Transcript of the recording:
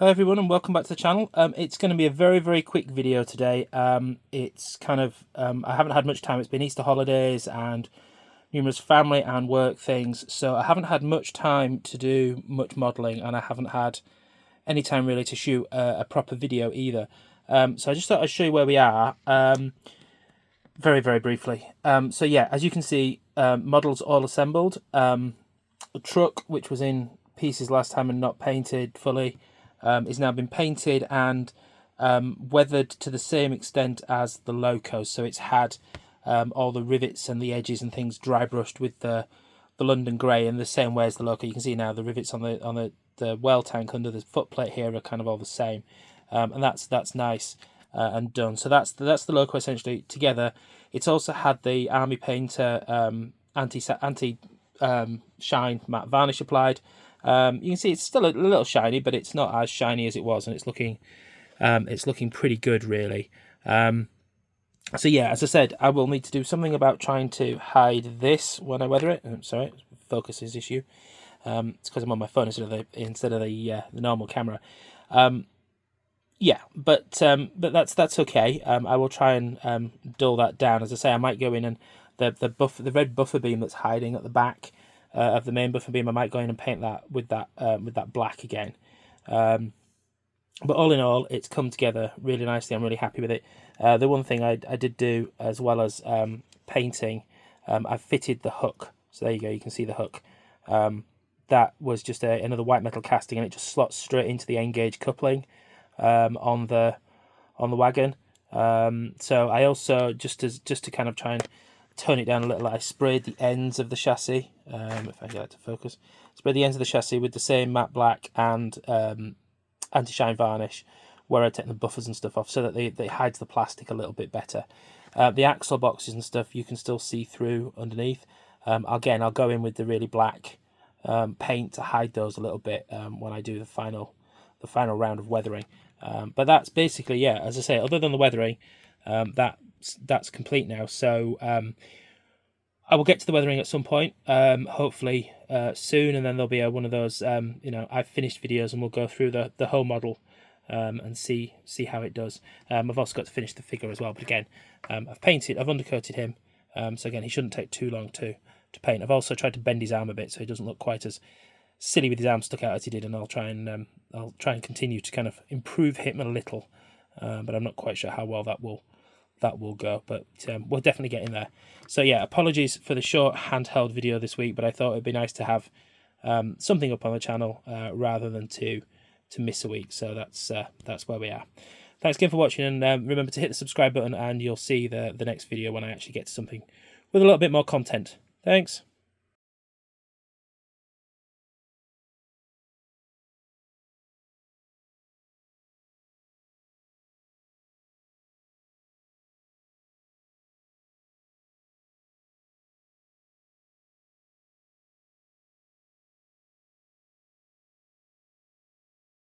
Hello everyone and welcome back to the channel. It's going to be a very quick video today. It's kind of, I haven't had much time. It's been Easter holidays and numerous family and work things. So I haven't had much time to do much modelling, and I haven't had any time really to shoot a proper video either. So I just thought I'd show you where we are very briefly. So yeah, as you can see, models all assembled. The truck, which was in pieces last time and not painted fully, is now been painted and weathered to the same extent as the Loco. So it's had all the rivets and the edges and things dry brushed with the London grey in the same way as the Loco. You can see now the rivets on the well tank under the footplate here are kind of all the same, and that's nice and done. So that's the Loco essentially together. It's also had the Army Painter anti shine matte varnish applied. You can see it's still a little shiny, but it's not as shiny as it was, and it's looking pretty good really. So yeah, as I said, I will need to do something about trying to hide this when I weather it. Sorry, focus is issue. It's because I'm on my phone instead of the normal camera. Yeah, but that's okay. I will try and dull that down. As I say, I might go in and the red buffer beam that's hiding at the back of the main buffer beam, I might go in and paint that with that black again. But all in all, it's come together really nicely. I'm really happy with it. The one thing I did do, as well as painting, I fitted the hook. So there you go, you can see the hook. That was just another white metal casting, and it just slots straight into the N-gauge coupling on the wagon. So I also, just to kind of try and tone it down a little, I sprayed the ends of the chassis, if I get that to focus, sprayed the ends of the chassis with the same matte black and anti-shine varnish, where I take the buffers and stuff off, so that they hides the plastic a little bit better. The axle boxes and stuff you can still see through underneath. Again, I'll go in with the really black paint to hide those a little bit when I do the final round of weathering. But that's basically, yeah, as I say, other than the weathering, that's complete now. So I will get to the weathering at some point, hopefully soon, and then there'll be one of those I've finished videos, and we'll go through the whole model and see how it does. I've also got to finish the figure as well, but again, I've undercoated him, so again, he shouldn't take too long to paint. I've also tried to bend his arm a bit so he doesn't look quite as silly with his arm stuck out as he did, and I'll try and continue to kind of improve him a little, but I'm not quite sure how well that will go, but we're definitely getting there. So yeah, apologies for the short handheld video this week, but I thought it'd be nice to have something up on the channel rather than to miss a week. So that's where we are. Thanks again for watching, and remember to hit the subscribe button, and you'll see the next video when I actually get to something with a little bit more content. Thanks.